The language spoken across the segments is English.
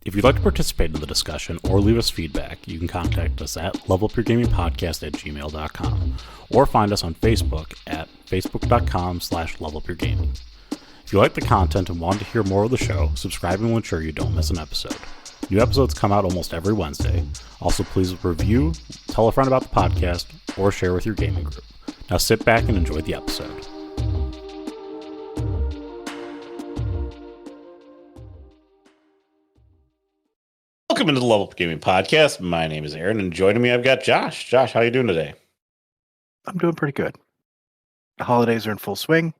If you'd like to participate in the discussion or leave us feedback, you can contact us at levelupyourgamingpodcast@gmail.com or find us on Facebook at facebook.com/levelupyourgaming. If you like the content and want to hear more of the show, subscribing will ensure you don't miss an episode. New episodes come out almost every Wednesday. Also, please review, tell a friend about the podcast, or share with your gaming group. Now sit back and enjoy the episode. Welcome into the Level Up Gaming Podcast. My name is Aaron, and joining me I've got Josh. Josh, how are you doing today? I'm doing pretty good. The holidays are in full swing.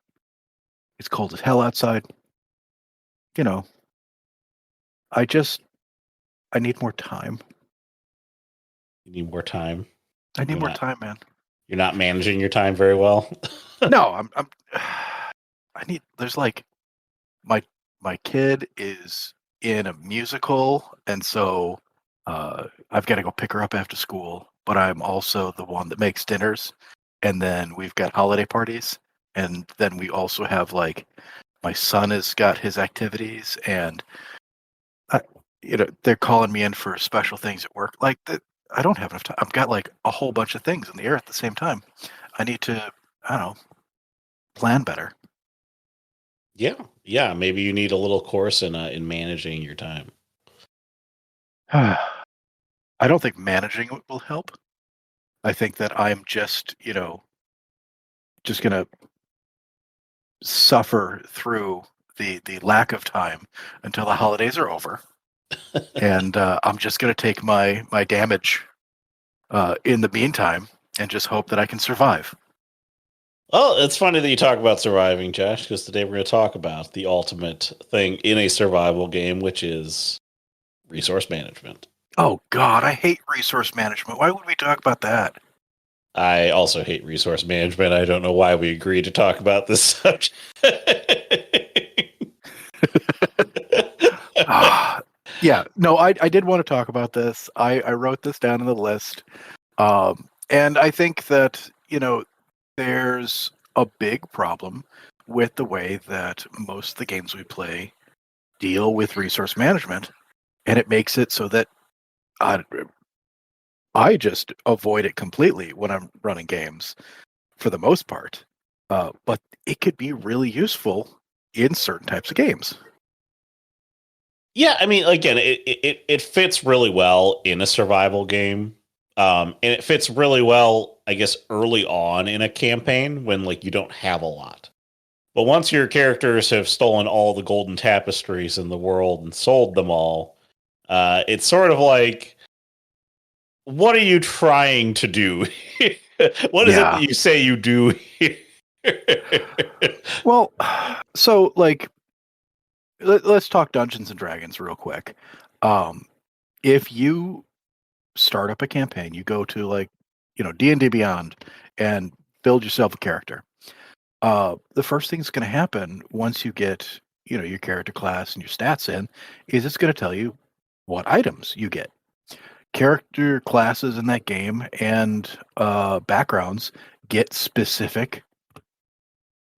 It's cold as hell outside. You know, I need more time. You need more time? I need more time, man. You're not managing your time very well? No, there's like, my kid is in a musical, and so I've got to go pick her up after school, but I'm also the one that makes dinners, and then we've got holiday parties, and then we also have, like, my son has got his activities, and they're calling me in for special things at work. Like, I don't have enough time. I've got like a whole bunch of things in the air at the same time. I need to, I don't know, plan better. Yeah. Maybe you need a little course in managing your time. I don't think managing it will help. I think that I'm just gonna suffer through the lack of time until the holidays are over, and I'm just gonna take my damage in the meantime and just hope that I can survive. Well, it's funny that you talk about surviving, Josh, because today we're going to talk about the ultimate thing in a survival game, which is resource management. Oh, God, I hate resource management. Why would we talk about that? I also hate resource management. I don't know why we agreed to talk about this subject. Yeah, no, I did want to talk about this. I wrote this down on the list. And I think that, there's a big problem with the way that most of the games we play deal with resource management. And it makes it so that I just avoid it completely when I'm running games for the most part. But it could be really useful in certain types of games. Yeah, I mean, again, it fits really well in a survival game. And it fits really well, I guess, early on in a campaign when, like, you don't have a lot. But once your characters have stolen all the golden tapestries in the world and sold them all, it's sort of like, what are you trying to do? What is it that you say you do here? Well, so, like, let's talk Dungeons and Dragons real quick. If you start up a campaign, you go to, like, D&D Beyond and build yourself a character. The first thing that's going to happen once you get, your character class and your stats in is it's going to tell you what items you get. Character classes in that game and backgrounds get specific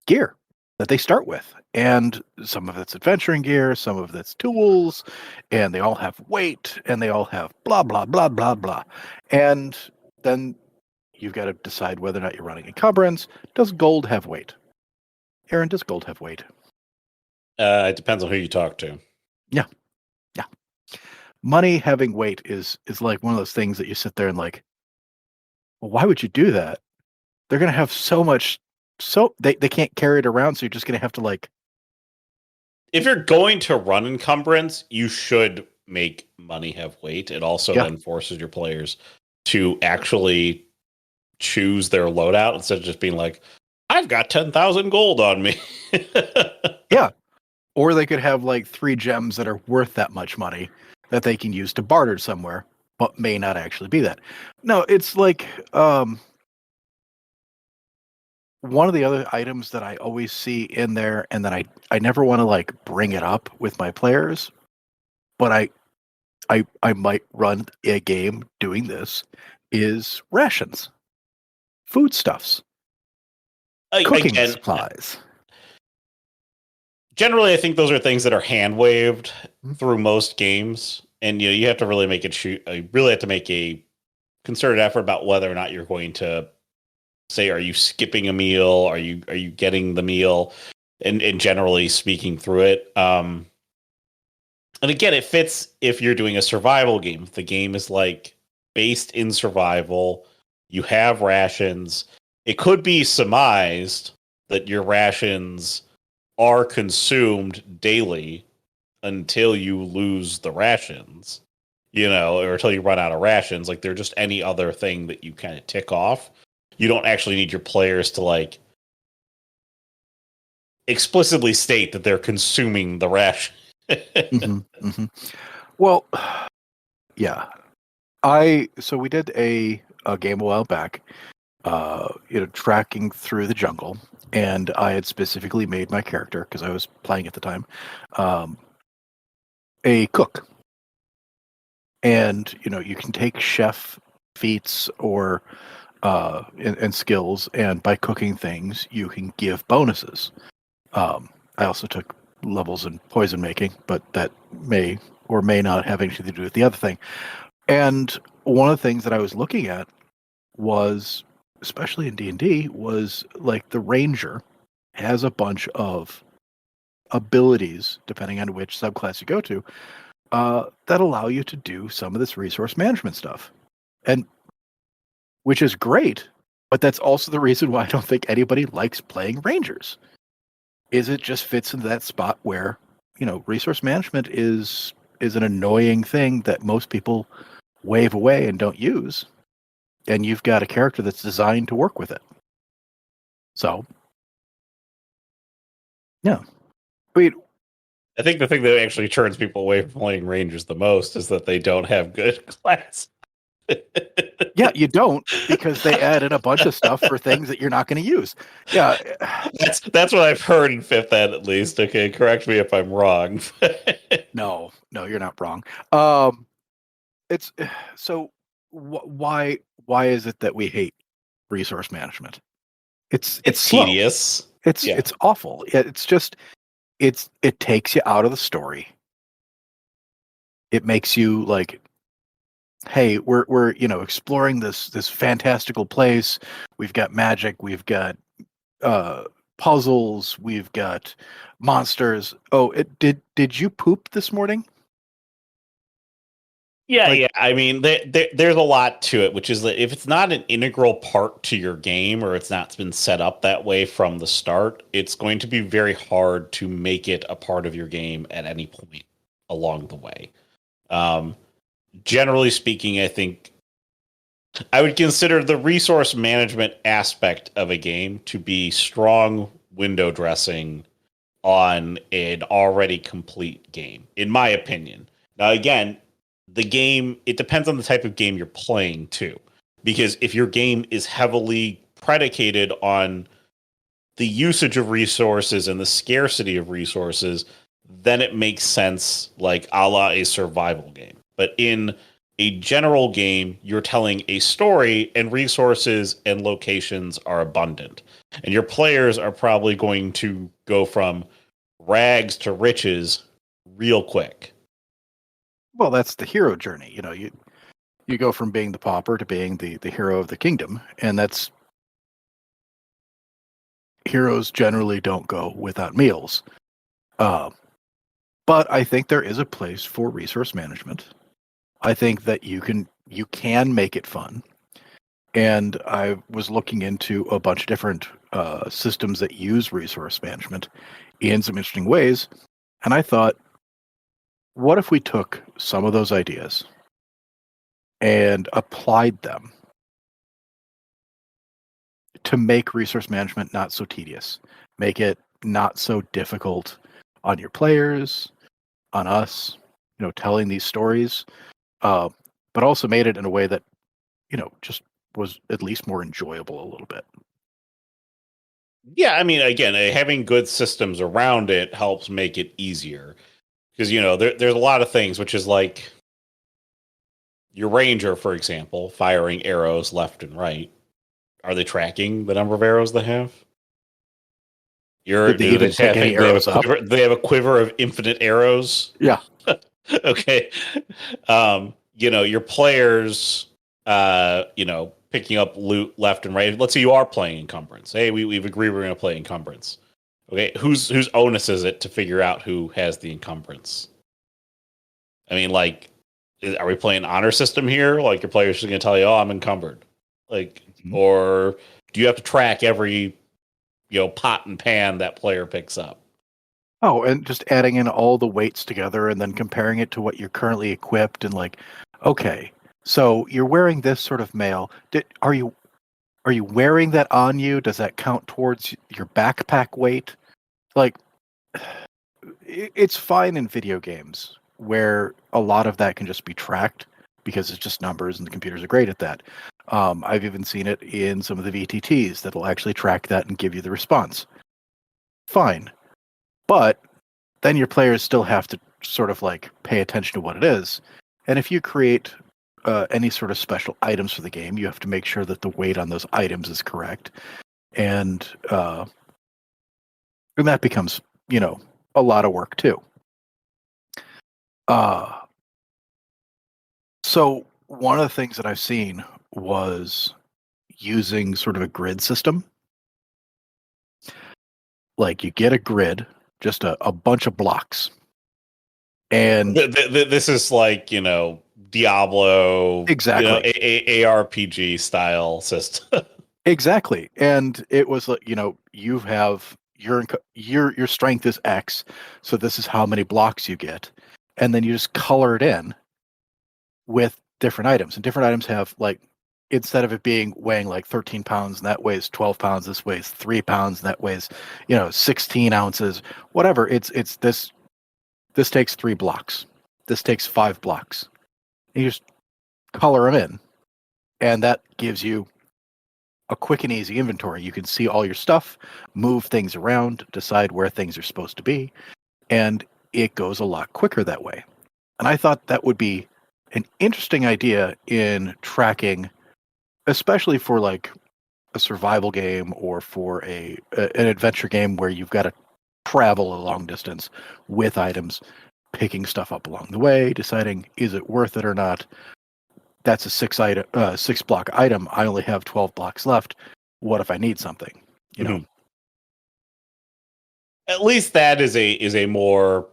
gear that they start with. And some of it's adventuring gear, some of it's tools, and they all have weight, and they all have blah, blah, blah, blah, blah. And then you've got to decide whether or not you're running encumbrance. Does gold have weight? Aaron, does gold have weight? It depends on who you talk to. Yeah. Money having weight is like one of those things that you sit there and like, well, why would you do that? They're going to have so much, so they can't carry it around, so you're just going to have to, like... If you're going to run encumbrance, you should make money have weight. It also then forces your players to actually choose their loadout instead of just being like, I've got 10,000 gold on me. Yeah. Or they could have like 3 gems that are worth that much money that they can use to barter somewhere, but may not actually be that. No, it's like one of the other items that I always see in there, and then I never want to, like, bring it up with my players, but I might run a game doing this, is rations, foodstuffs, cooking supplies. generally, I think those are things that are hand waved Mhm. through most games, and you have to really make it shoot. You really have to make a concerted effort about whether or not you're going to say, are you skipping a meal? Are you getting the meal? And generally speaking through it. And again, it fits if you're doing a survival game. If the game is like based in survival, you have rations. It could be surmised that your rations are consumed daily until you lose the rations, or until you run out of rations. Like they're just any other thing that you kind of tick off. You don't actually need your players to like explicitly state that they're consuming the ration. Hmm. Hmm. Well, yeah. So we did a game a while back, tracking through the jungle, and I had specifically made my character because I was playing at the time, um, a cook, and you can take chef feats or and skills, and by cooking things, you can give bonuses. Um, I also took levels in poison making, but that may or may not have anything to do with the other thing. And one of the things that I was looking at was, especially in D&D, was like the ranger has a bunch of abilities, depending on which subclass you go to, that allow you to do some of this resource management stuff. And which is great, but that's also the reason why I don't think anybody likes playing rangers. Is it just fits into that spot where, resource management is an annoying thing that most people wave away and don't use, and you've got a character that's designed to work with it. So, yeah. I mean, I think the thing that actually turns people away from playing Rangers the most is that they don't have good class. yeah, you don't, because they add in a bunch of stuff for things that you're not going to use. Yeah. That's what I've heard in fifth ed, at least. Okay, correct me if I'm wrong. No, you're not wrong. Um, it's so why is it that we hate resource management? It's It's slow. tedious. It's Yeah. it's awful. It's just it takes you out of the story. It makes you like, hey, we're exploring this fantastical place. We've got magic. We've got uh, puzzles. We've got monsters. Oh, did you poop this morning? Yeah, Like, yeah. I mean, there's a lot to it, which is that if it's not an integral part to your game or it's not been set up that way from the start, it's going to be very hard to make it a part of your game at any point along the way. Um, Generally speaking, I think I would consider the resource management aspect of a game to be strong window dressing on an already complete game, in my opinion. Now, again, the game, it depends on the type of game you're playing too. Because if your game is heavily predicated on the usage of resources and the scarcity of resources, then it makes sense, like a la a survival game. But in a general game, you're telling a story, and resources and locations are abundant. And your players are probably going to go from rags to riches real quick. well, that's the hero journey. You go from being the pauper to being the hero of the kingdom, and that's heroes generally don't go without meals. Uh, but I think there is a place for resource management. I think that you can make it fun. And I was looking into a bunch of different systems that use resource management in some interesting ways. And I thought, what if we took some of those ideas and applied them to make resource management not so tedious, make it not so difficult on your players, on us, telling these stories, uh, but also made it in a way that, just was at least more enjoyable a little bit. Yeah, I mean, again, having good systems around it helps make it easier because there's a lot of things, which is like your ranger, for example, firing arrows left and right. Are they tracking the number of arrows they have? Did they even pick any arrows up? They have a quiver of infinite arrows. Yeah. Okay. Your players, picking up loot left and right. Let's say you are playing encumbrance. Hey, we've agreed we're going to play encumbrance. Okay, whose onus is it to figure out who has the encumbrance? I mean, like, are we playing honor system here? Like, your players are going to tell you, "Oh, I'm encumbered," like, or do you have to track every, pot and pan that player picks up? Oh, and just adding in all the weights together and then comparing it to what you're currently equipped and like, okay, so you're wearing this sort of mail. Are you wearing that on you? Does that count towards your backpack weight? Like, it's fine in video games where a lot of that can just be tracked because it's just numbers and the computers are great at that. I've even seen it in some of the VTTs that'll actually track that and give you the response. Fine. But then your players still have to sort of like pay attention to what it is. And if you create any sort of special items for the game, you have to make sure that the weight on those items is correct. And that becomes, a lot of work too. So one of the things that I've seen was using sort of a grid system. Like you get a grid, just a bunch of blocks. And this is like, Diablo, exactly, ARPG style system. Exactly. And it was like, you have your strength is X, so this is how many blocks you get. And then you just color it in with different items. And different items have like, instead of it weighing like 13 pounds and that weighs 12 pounds, this weighs 3 pounds and that weighs, 16 ounces, whatever. It's this takes 3 blocks. This takes 5 blocks. And you just color them in. And that gives you a quick and easy inventory. You can see all your stuff, move things around, decide where things are supposed to be, and it goes a lot quicker that way. And I thought that would be an interesting idea in tracking, especially for like a survival game or for an adventure game where you've got to travel a long distance with items, picking stuff up along the way, deciding is it worth it or not. That's a 6 block item. I only have 12 blocks left. What if I need something? At least that is a more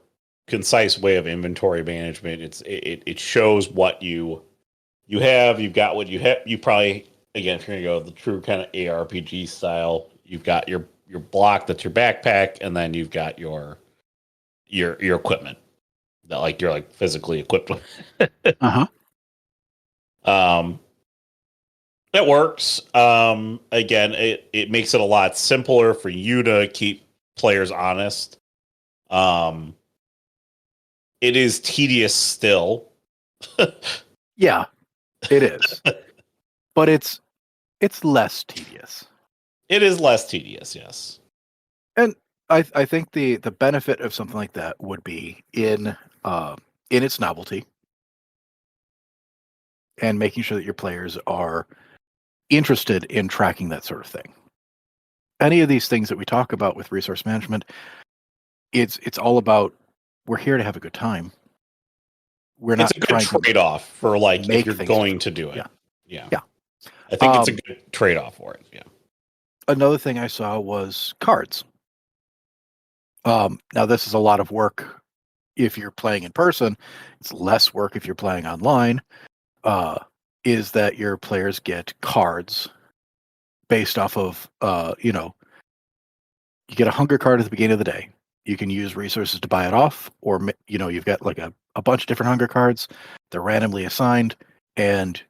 concise way of inventory management. It shows what you have. You've got what you have. You probably, again, if you're gonna go the true kind of ARPG style, you've got your block that's your backpack, and then you've got your equipment that like you're like physically equipped with. It works. Again, it makes it a lot simpler for you to keep players honest. It is tedious still. Yeah, it is. But it's less tedious. It is less tedious, yes. And I think the benefit of something like that would be in its novelty and making sure that your players are interested in tracking that sort of thing. Any of these things that we talk about with resource management, it's all about we're here to have a good time. We're not. It's a good trade-off for like if you're going to do it. Yeah. I think it's a good trade-off for it. Yeah. Another thing I saw was cards. Now this is a lot of work if you're playing in person. It's less work if you're playing online. Is that your players get cards based off of, you get a hunger card at the beginning of the day. You can use resources to buy it off, or, you've got like a bunch of different hunger cards. They're randomly assigned, and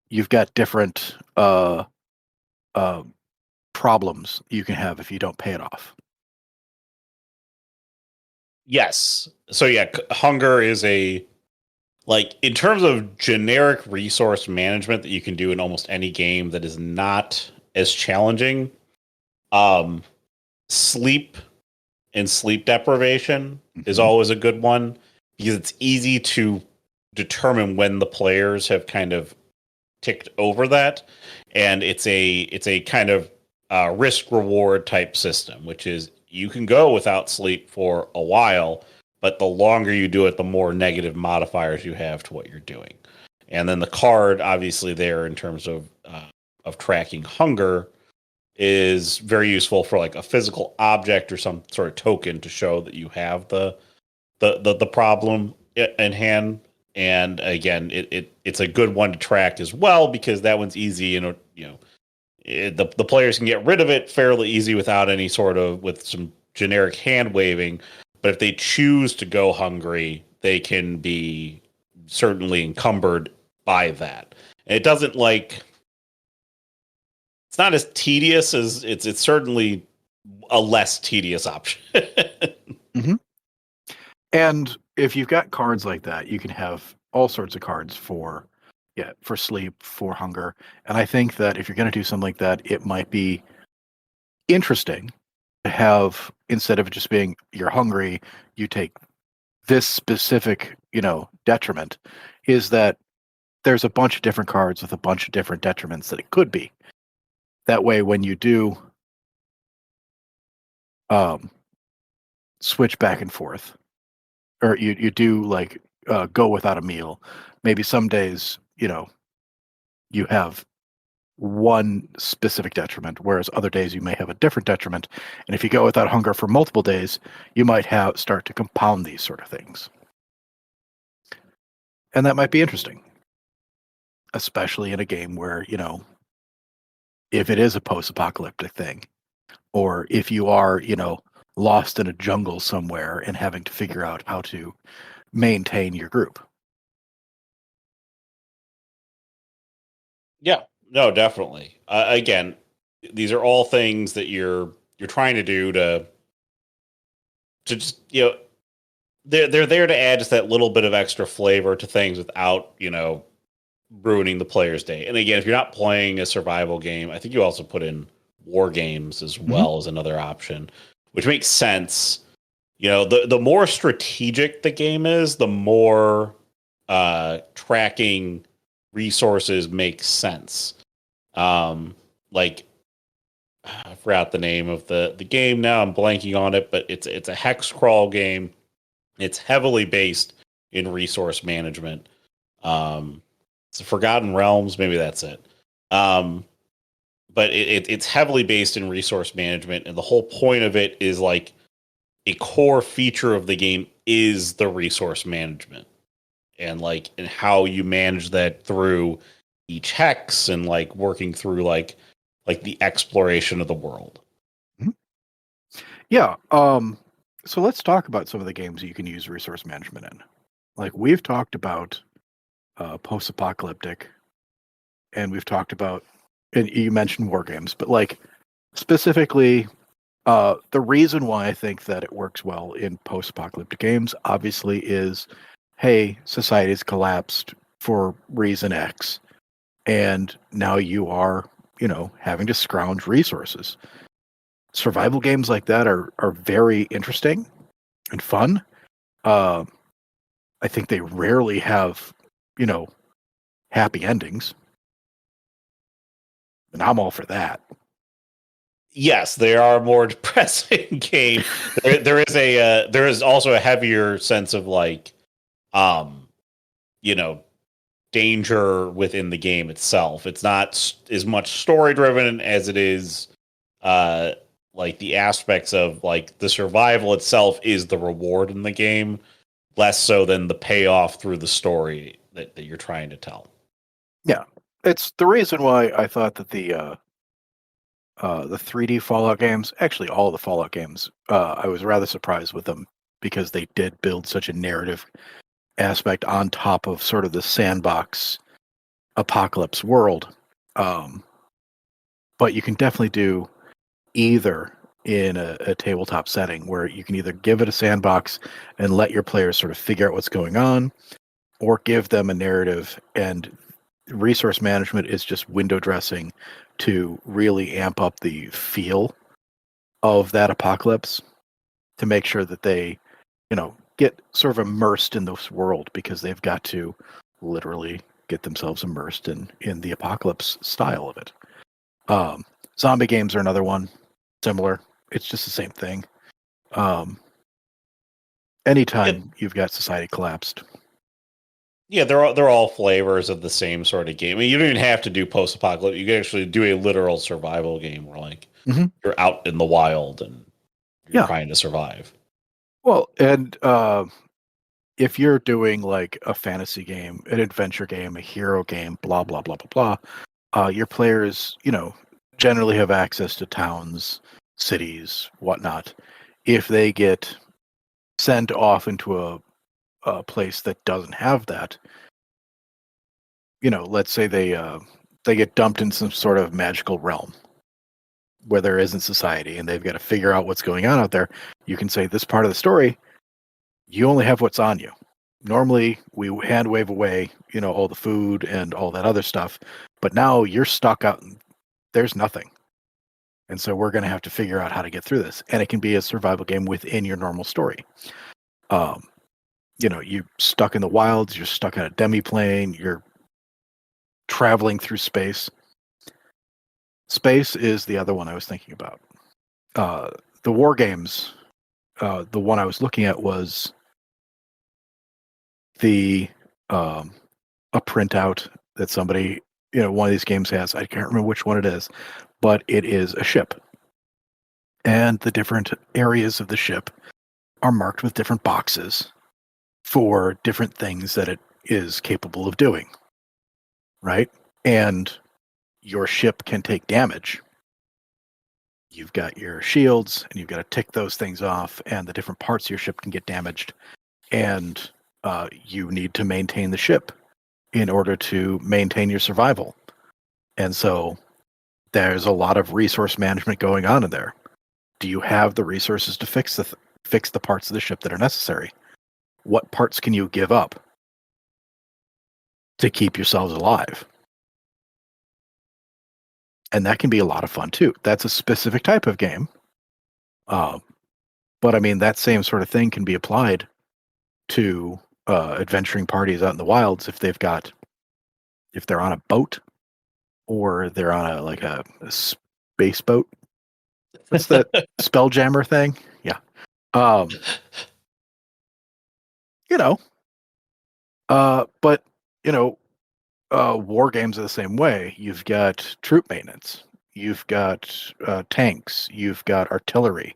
you've got different problems you can have if you don't pay it off. Yes. So yeah, hunger is like in terms of generic resource management that you can do in almost any game that is not as challenging. Sleep and sleep deprivation is always a good one because it's easy to determine when the players have kind of ticked over that, and it's a kind of risk reward type system, which is you can go without sleep for a while, but the longer you do it, the more negative modifiers you have to what you're doing. And then the card, obviously, there in terms of tracking hunger, is very useful for like a physical object or some sort of token to show that you have the problem in hand. And again, it's a good one to track as well because that one's easy and the players can get rid of it fairly easy without any sort of with some generic hand waving. But if they choose to go hungry, they can be certainly encumbered by that. And it doesn't like it's not as tedious as it's certainly a less tedious option. Mm-hmm. And if you've got cards like that, you can have all sorts of cards for sleep, for hunger. And I think that if you're going to do something like that, it might be interesting to have, instead of just being you're hungry, you take this specific, detriment, is that there's a bunch of different cards with a bunch of different detriments that it could be. That way, when you do switch back and forth, or you do like go without a meal, maybe some days, you have one specific detriment, whereas other days you may have a different detriment. And if you go without hunger for multiple days, you might start to compound these sort of things. And that might be interesting, especially in a game where, if it is a post-apocalyptic thing, or if you are, lost in a jungle somewhere and having to figure out how to maintain your group. Yeah, no, definitely. Again, these are all things that you're trying to do to just they're there to add just that little bit of extra flavor to things without ruining the player's day. And again, if you're not playing a survival game, I think you also put in war games as well as another option, which makes sense. The more strategic the game is, the more tracking resources makes sense. Like I forgot the name of the game now. I'm blanking on it, but it's a hex crawl game. It's heavily based in resource management. It's a Forgotten Realms, maybe that's it. But it's heavily based in resource management, and the whole point of it is like a core feature of the game is the resource management, and how you manage that through each hex and like working through like the exploration of the world. Yeah. So let's talk about some of the games you can use resource management in. Like we've talked about post-apocalyptic, and we've talked about, and you mentioned war games, but like specifically, the reason why I think that it works well in post-apocalyptic games, obviously, is, hey, society's collapsed for reason X, and now you are, having to scrounge resources. Survival games like that are very interesting and fun. I think they rarely have, happy endings. And I'm all for that. Yes, they are a more depressing game. There is also a heavier sense of danger within the game itself. It's not as much story driven as it is like the aspects of like the survival itself is the reward in the game, less so than the payoff through the story that you're trying to tell. Yeah, it's the reason why I thought that the 3D Fallout games, actually all the Fallout games, I was rather surprised with them because they did build such a narrative aspect on top of sort of the sandbox apocalypse world. But you can definitely do either in a tabletop setting where you can either give it a sandbox and let your players sort of figure out what's going on, or give them a narrative, and resource management is just window dressing to really amp up the feel of that apocalypse, to make sure that they, get sort of immersed in this world, because they've got to literally get themselves immersed in the apocalypse style of it. Zombie games are another one, similar. It's just the same thing. Um, anytime you've got society collapsed. Yeah, they're all flavors of the same sort of game. I mean, you don't even have to do post-apocalypse. You can actually do a literal survival game where like you're out in the wild and you're Yeah. trying to survive. Well, and if you're doing like a fantasy game, an adventure game, a hero game, blah blah blah blah blah, your players, generally have access to towns, cities, whatnot. If they get sent off into a place that doesn't have that, let's say they get dumped in some sort of magical realm where there isn't society, and they've got to figure out what's going on out there. You can say this part of the story, you only have what's on you. Normally, we hand wave away, all the food and all that other stuff, but now you're stuck out. There's nothing. And so we're going to have to figure out how to get through this. And it can be a survival game within your normal story. You're stuck in the wilds, you're stuck on a demi-plane, you're traveling through space. Space is the other one I was thinking about. The war games, the one I was looking at was a printout that somebody, one of these games has. I can't remember which one it is, but it is a ship. And the different areas of the ship are marked with different boxes for different things that it is capable of doing. Right? And your ship can take damage. You've got your shields, and you've got to tick those things off, and the different parts of your ship can get damaged. And you need to maintain the ship in order to maintain your survival. And so there's a lot of resource management going on in there. Do you have the resources to fix the parts of the ship that are necessary? What parts can you give up to keep yourselves alive? And that can be a lot of fun too. That's a specific type of game. But I mean, that same sort of thing can be applied to adventuring parties out in the wilds if they're on a boat or they're on a space boat. What's that Spelljammer thing? Yeah. But war games are the same way. You've got troop maintenance, you've got tanks, you've got artillery.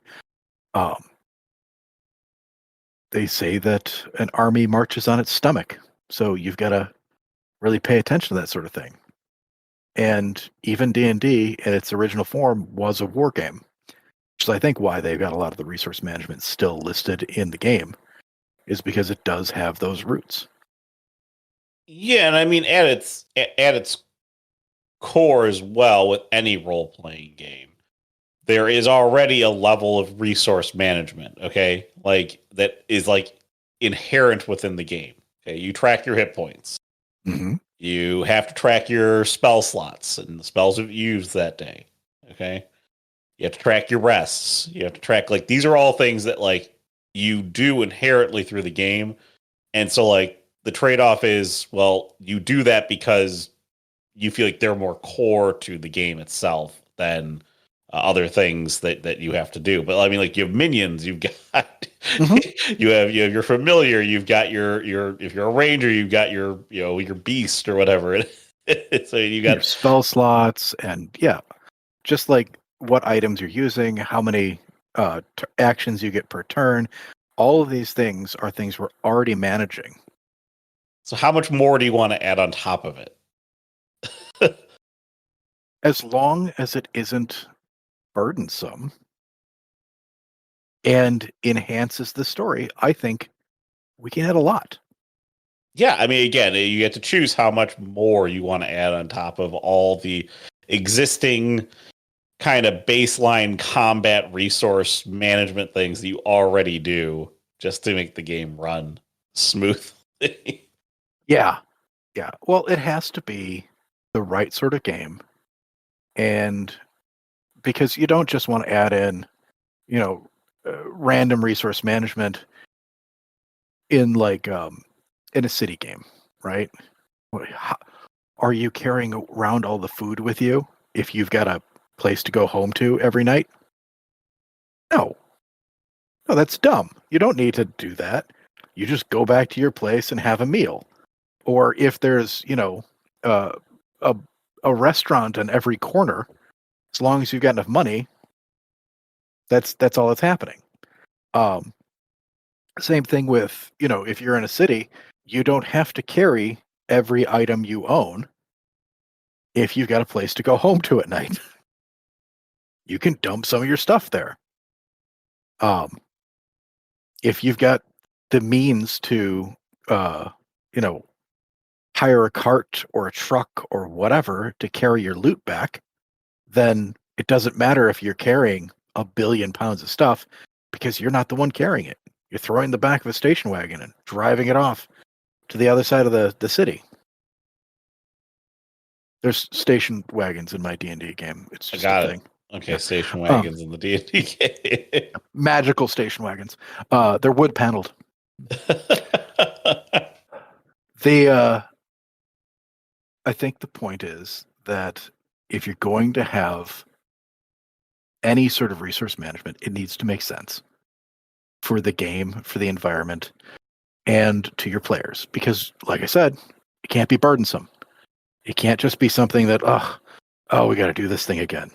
They say that an army marches on its stomach, so you've got to really pay attention to that sort of thing. And even D&D in its original form was a war game, which is I think why they've got a lot of the resource management still listed in the game, is because it does have those roots. Yeah, and I mean at its core as well, with any role playing game, there is already a level of resource management. Okay, like that is like inherent within the game. Okay, you track your hit points. Mm-hmm. You have to track your spell slots and the spells you've used that day. Okay, you have to track your rests. You have to track like these are all things that like you do inherently through the game, and so like the trade off is well, you do that because you feel like they're more core to the game itself than other things that you have to do. But I mean, like you have minions, you've got you have your familiar, you've got your if you're a ranger, you've got your your beast or whatever. So you got your spell slots, and just like what items you're using, how many actions you get per turn. All of these things are things we're already managing. So how much more do you want to add on top of it? As long as it isn't burdensome and enhances the story, I think we can add a lot. Yeah, I mean, again, you get to choose how much more you want to add on top of all the existing kind of baseline combat resource management things that you already do just to make the game run smoothly. Yeah. Well, it has to be the right sort of game. And because you don't just want to add in, random resource management in in a city game, right? Are you carrying around all the food with you if you've got a place to go home to every night? No. No, that's dumb. You don't need to do that. You just go back to your place and have a meal. Or if there's, uh, a a restaurant on every corner, as long as you've got enough money, that's all that's happening. Um, Same thing with, if you're in a city, you don't have to carry every item you own if you've got a place to go home to at night. You can dump some of your stuff there. Um, if you've got the means to, uh, you know, hire a cart or a truck or whatever to carry your loot back, then it doesn't matter if you're carrying 1 billion pounds of stuff because you're not the one carrying it. You're throwing the back of a station wagon and driving it off to the other side of the city. There's station wagons in my D&D game. It's I just got a it. thing. Okay, Yeah. station wagons in the D&D game. Magical station wagons. They're wood paneled. I think the point is that if you're going to have any sort of resource management, it needs to make sense for the game, for the environment, and to your players. Because, like I said, it can't be burdensome. It can't just be something that, we got to do this thing again.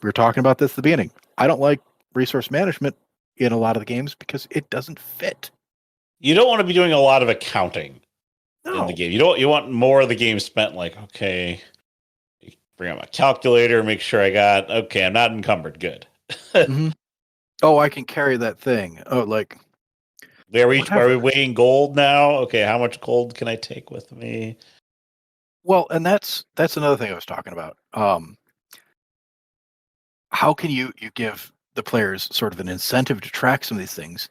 We were talking about this at the beginning. I don't like resource management in a lot of the games because it doesn't fit. You don't want to be doing a lot of accounting in No. the game. You want more of the game spent like, okay, bring out my calculator, make sure I'm not encumbered. Good. Mhm. Oh, I can carry that thing. Oh, like Are we whatever. weighing gold now? Okay, how much gold can I take with me? Well, and that's another thing I was talking about. How can you give the players sort of an incentive to track some of these things?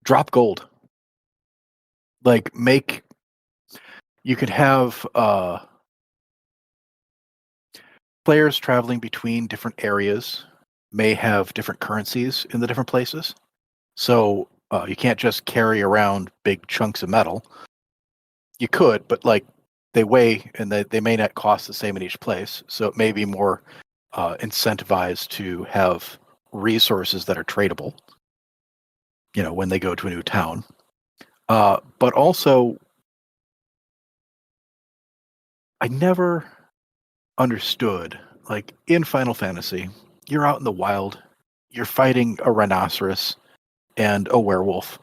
Drop gold. Like you could have players traveling between different areas may have different currencies in the different places. So you can't just carry around big chunks of metal. You could, but like they weigh and they may not cost the same in each place. So it may be more incentivized to have resources that are tradable, when they go to a new town. But also, I never understood, like in Final Fantasy, you're out in the wild, you're fighting a rhinoceros and a werewolf,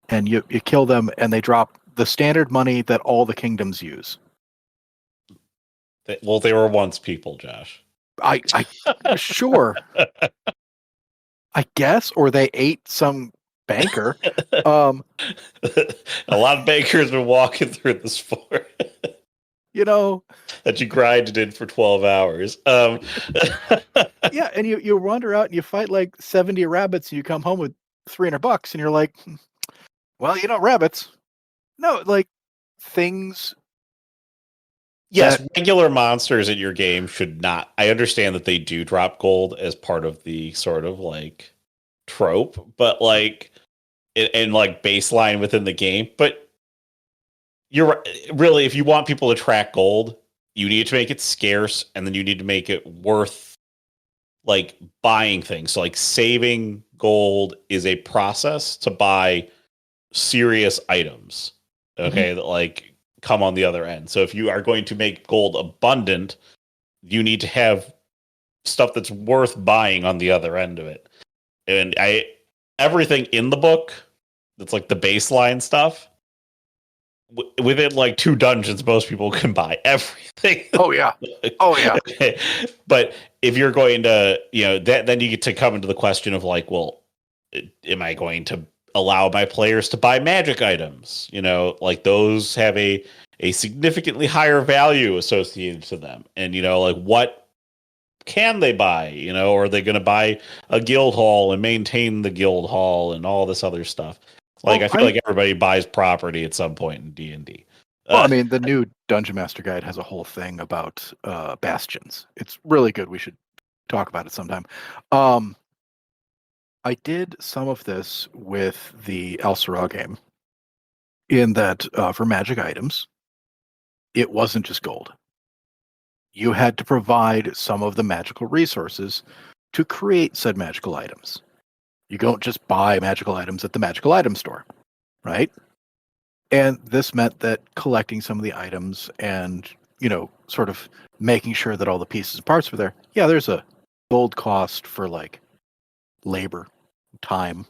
and you kill them, and they drop the standard money that all the kingdoms use. Well, they were once people, Josh. I sure, I guess, or they ate some banker. A lot of bankers been walking through this floor that you grinded in for 12 hours. Yeah, and you wander out and you fight like 70 rabbits, and you come home with $300, and you're like, well, rabbits. No, like things. Yes, regular monsters in your game should not. I understand that they do drop gold as part of the sort of like trope, but like and like baseline within the game. But you're really, if you want people to track gold, you need to make it scarce, and then you need to make it worth like buying things. So like saving gold is a process to buy serious items. Okay, that like come on the other end. So if you are going to make gold abundant, you need to have stuff that's worth buying on the other end of it. And everything in the book that's like the baseline stuff, within like 2 dungeons, most people can buy everything. Oh yeah. Oh yeah. Okay. But if you're going to, then you get to come into the question of like, well, am I going to allow my players to buy magic items? Like those have a significantly higher value associated to them. And, like what can they buy? Or are they going to buy a guild hall and maintain the guild hall and all this other stuff? Like, I feel like everybody buys property at some point in D&D. Well, I mean, the new Dungeon Master Guide has a whole thing about bastions. It's really good. We should talk about it sometime. I did some of this with the El Sera game, in that for magic items, it wasn't just gold. You had to provide some of the magical resources to create said magical items. You don't just buy magical items at the magical item store, right? And this meant that collecting some of the items and, sort of making sure that all the pieces and parts were there. Yeah, there's a gold cost for like labor, time.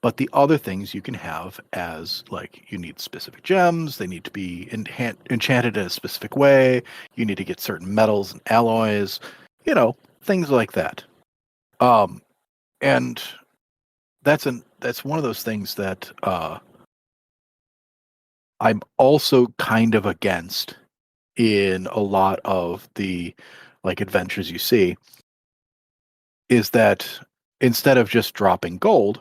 But the other things you can have as like you need specific gems, they need to be enchanted in a specific way, you need to get certain metals and alloys, things like that. And that's one of those things that I'm also kind of against in a lot of the like adventures you see, is that instead of just dropping gold,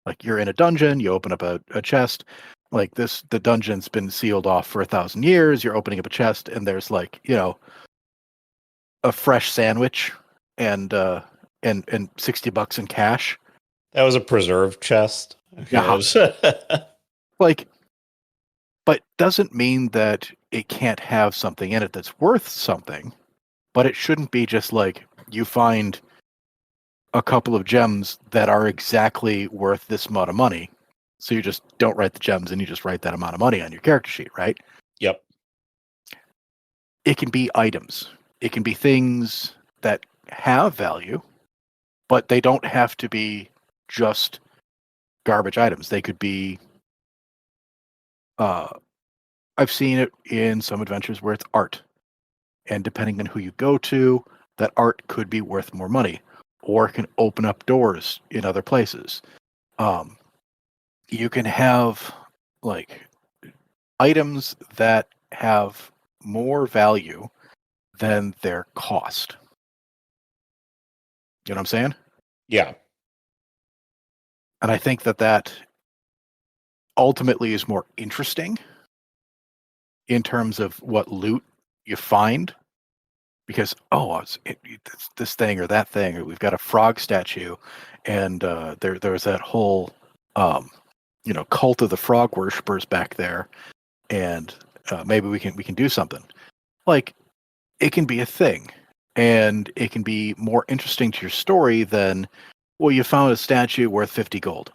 like you're in a dungeon, you open up a chest, like the dungeon's been sealed off for 1,000 years, you're opening up a chest and there's like, a fresh sandwich and and $60 in cash. That was a preserved chest. Yeah. Okay. Like, but doesn't mean that it can't have something in it that's worth something, but it shouldn't be just like you find a couple of gems that are exactly worth this amount of money. So you just don't write the gems and you just write that amount of money on your character sheet, right? Yep. It can be items. It can be things that have value, but they don't have to be just garbage items. They could be I've seen it in some adventures where it's art. And depending on who you go to, that art could be worth more money or can open up doors in other places. You can have like items that have more value than their cost. You know what I'm saying? Yeah. And I think that ultimately is more interesting in terms of what loot you find. Because this thing or that thing, or we've got a frog statue, and there's that whole cult of the frog worshippers back there, and maybe we can do something. Like, it can be a thing, and it can be more interesting to your story than, well, you found a statue worth 50 gold,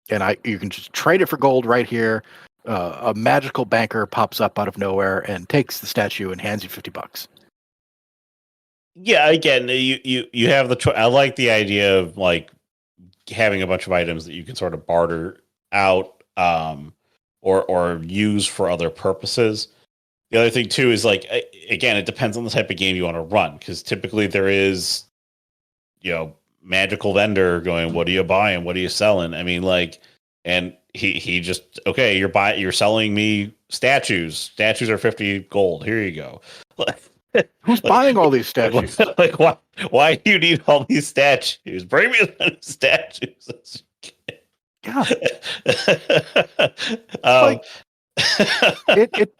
and you can just trade it for gold right here. A magical banker pops up out of nowhere and takes the statue and hands you $50. Yeah. Again, you have the choice. I like the idea of like having a bunch of items that you can sort of barter out, or use for other purposes. The other thing too is like, again, it depends on the type of game you want to run, because typically there is, magical vendor going, what are you buying? What are you selling? I mean, like, and he just, okay, you're selling me statues. Statues are 50 gold. Here you go. Who's buying all these statues? Like, why do you need all these statues? Bring me the statues. Yeah. um, it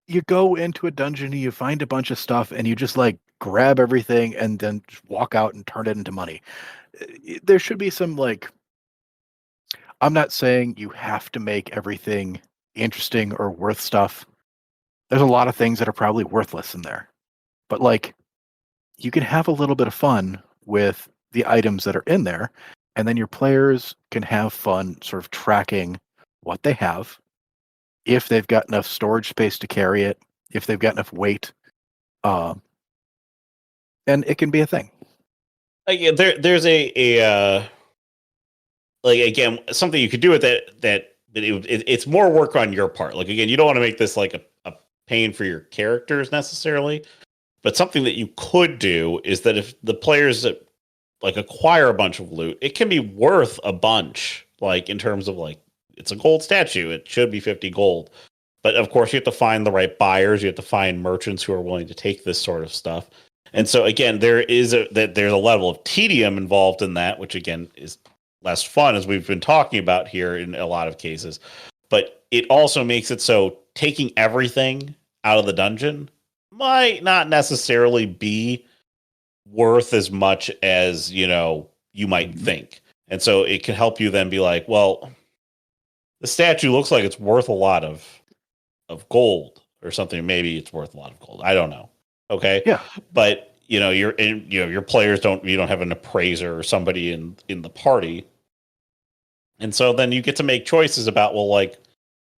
you go into a dungeon and you find a bunch of stuff and you just like grab everything and then just walk out and turn it into money. There should be some like, I'm not saying you have to make everything interesting or worth stuff. There's a lot of things that are probably worthless in there. But like, you can have a little bit of fun with the items that are in there, and then your players can have fun sort of tracking what they have, if they've got enough storage space to carry it, if they've got enough weight, and it can be a thing. like, there's like, again, something you could do with it's more work on your part. Like, again, you don't want to make this like a pain for your characters necessarily, but something that you could do is that if the players that like acquire a bunch of loot, it can be worth a bunch, like in terms of like, it's a gold statue, it should be 50 gold. But of course you have to find the right buyers, you have to find merchants who are willing to take this sort of stuff. And so again, there's a level of tedium involved in that, which again is less fun, as we've been talking about here in a lot of cases. But it also makes it so taking everything out of the dungeon might not necessarily be worth as much as, you might think. And so it can help you then be like, well, the statue looks like it's worth a lot of gold or something. Maybe it's worth a lot of gold. I don't know. Okay. Yeah. But your players don't have an appraiser or somebody in the party, and so then you get to make choices about, well, like,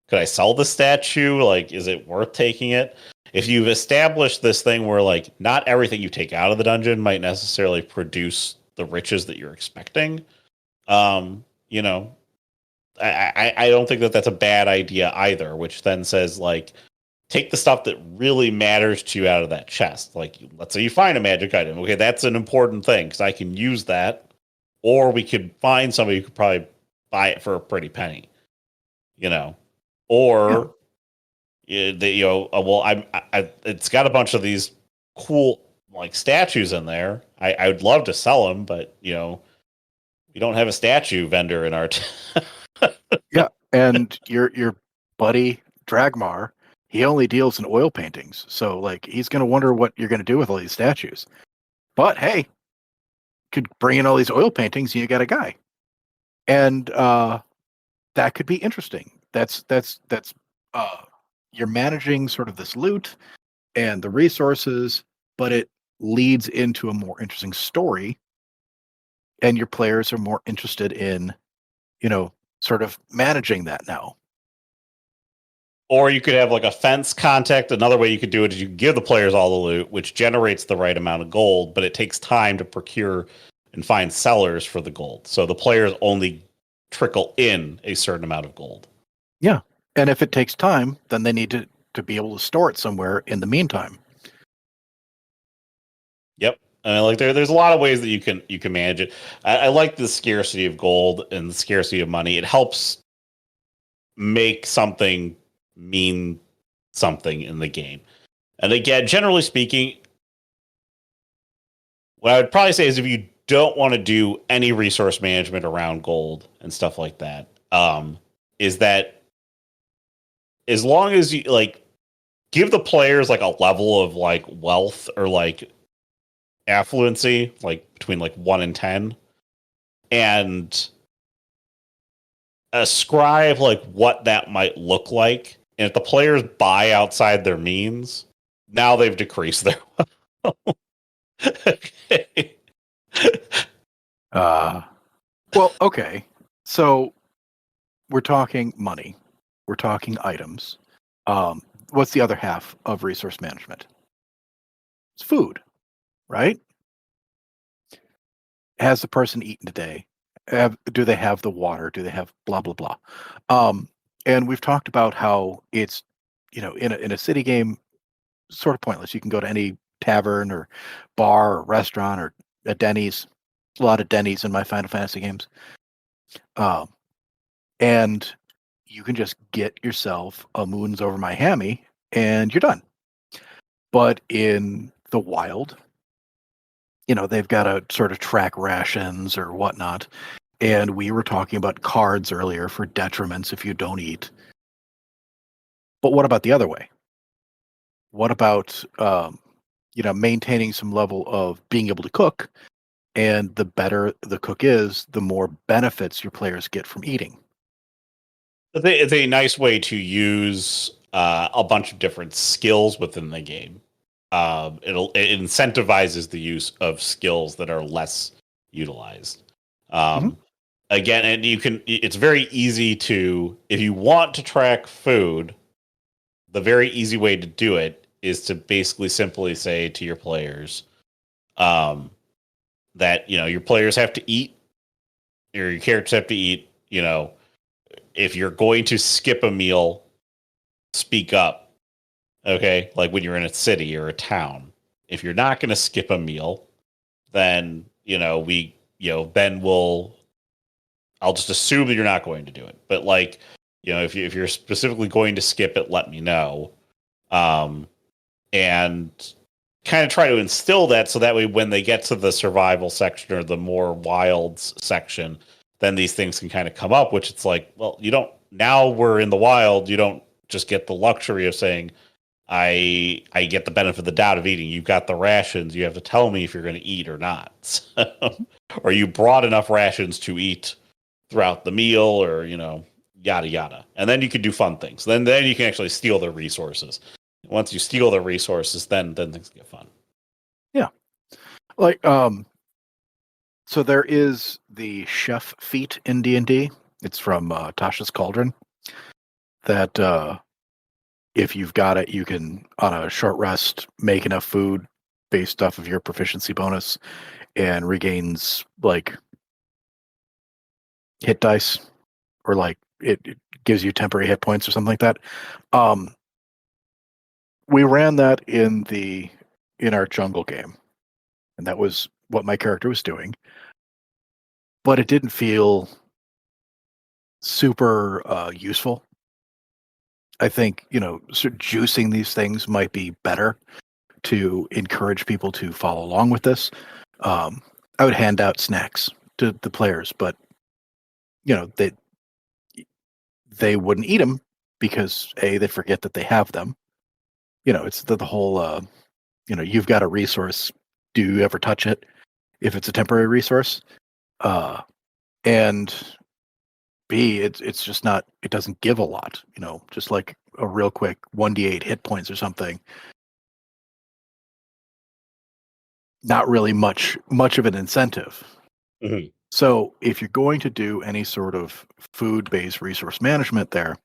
could I sell the statue? Like, is it worth taking it? If you've established this thing where, like, not everything you take out of the dungeon might necessarily produce the riches that you're expecting, um, you know, I don't think that that's a bad idea either. Which then says, like, take the stuff that really matters to you out of that chest. Like, let's say you find a magic item. Okay, that's an important thing because I can use that, or we could find somebody who could probably buy it for a pretty penny, you know, Yeah. or well, it's got a bunch of these cool like statues in there. I would love to sell them, but we don't have a statue vendor in our. Yeah. And your buddy Dragmar, he only deals in oil paintings. So like he's gonna wonder what you're gonna do with all these statues. But hey, could bring in all these oil paintings and you got a guy. And that could be interesting. That's you're managing sort of this loot and the resources, but it leads into a more interesting story, and your players are more interested in, sort of managing that now. Or you could have like a fence contact. Another way you could do it is you give the players all the loot, which generates the right amount of gold, but it takes time to procure and find sellers for the gold. So the players only trickle in a certain amount of gold. Yeah. And if it takes time, then they need to be able to store it somewhere in the meantime. Yep. I mean, like there's a lot of ways that you can manage it. I like the scarcity of gold and the scarcity of money. It helps make something mean something in the game. And again, generally speaking, what I would probably say is if you don't want to do any resource management around gold and stuff like that, is that as long as you like give the players like a level of like wealth or like affluency, like between like 1 and 10, and ascribe like what that might look like. And if the players buy outside their means, now they've decreased their wealth. Okay. Well, okay. So we're talking money. We're talking items. What's the other half of resource management? It's food, right? Has the person eaten today? Do they have the water? Do they have blah blah blah? And we've talked about how it's, in a city game, sort of pointless. You can go to any tavern or bar or restaurant or a Denny's. A lot of Denny's in my Final Fantasy games. And you can just get yourself a moons over my hammy and you're done. But in the wild, they've got to sort of track rations or whatnot. And we were talking about cards earlier for detriments if you don't eat. But what about the other way? What about, maintaining some level of being able to cook? And the better the cook is, the more benefits your players get from eating. It's a nice way to use a bunch of different skills within the game. It incentivizes the use of skills that are less utilized. Again, and it's very easy to, if you want to track food, the very easy way to do it is to basically simply say to your players, that your players have to eat, or your characters have to eat. If you're going to skip a meal, speak up. Okay, like when you're in a city or a town. If you're not going to skip a meal, then I'll just assume that you're not going to do it. But like, if you're specifically going to skip it, let me know. And kind of try to instill that so that way when they get to the survival section or the more wilds section, then these things can kind of come up, which it's like, well, now we're in the wild, you don't just get the luxury of saying, I get the benefit of the doubt of eating. You've got the rations. You have to tell me if you're going to eat or not. Or you brought enough rations to eat throughout the meal, or, yada, yada. And then you can do fun things. Then you can actually steal their resources. Once you steal their resources, then things get fun. Yeah. Like, so there is the chef feat in D&D. It's from Tasha's Cauldron. That if you've got it, you can on a short rest make enough food based off of your proficiency bonus, and regains like hit dice, or like it gives you temporary hit points or something like that. Um, we ran that in our jungle game, and that was what my character was doing. But it didn't feel super useful. I think sort of juicing these things might be better to encourage people to follow along with this. I would hand out snacks to the players, but they wouldn't eat them because they forget that they have them. It's the whole you've got a resource. Do you ever touch it if it's a temporary resource? And B, it's just not. It doesn't give a lot. Just like a real quick 1d8 hit points or something. Not really much of an incentive. Mm-hmm. So if you're going to do any sort of food-based resource management there,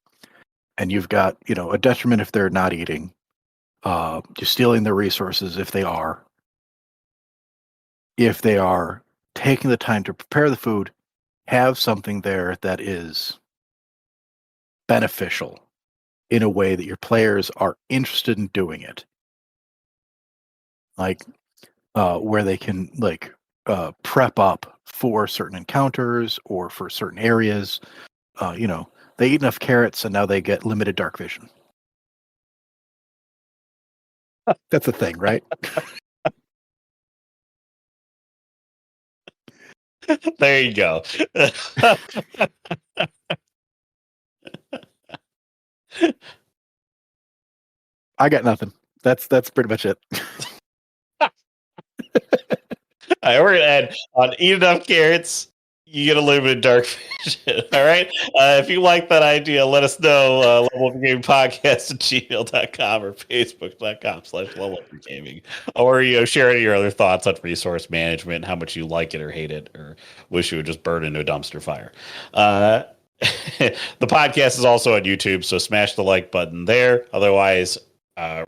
and you've got a detriment if they're not eating, you're stealing their resources if they are. If they are taking the time to prepare the food, have something there that is beneficial in a way that your players are interested in doing it. Like where they can prep up for certain encounters or for certain areas. They eat enough carrots and now they get limited dark vision. That's a thing, right? There you go. I got nothing. That's pretty much it. All right, we're gonna add on eat enough carrots, you get a limited dark vision. All right. If you like that idea, let us know. Level Up Your Gaming Podcast at gmail.com or facebook.com/level up your gaming. Or share any of your other thoughts on resource management, how much you like it or hate it, or wish you would just burn into a dumpster fire. The podcast is also on YouTube, so smash the like button there. Otherwise,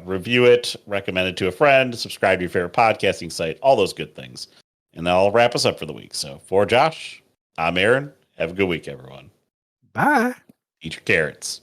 review it, recommend it to a friend, subscribe to your favorite podcasting site, all those good things. And that'll wrap us up for the week. So for Josh, I'm Aaron. Have a good week, everyone. Bye. Eat your carrots.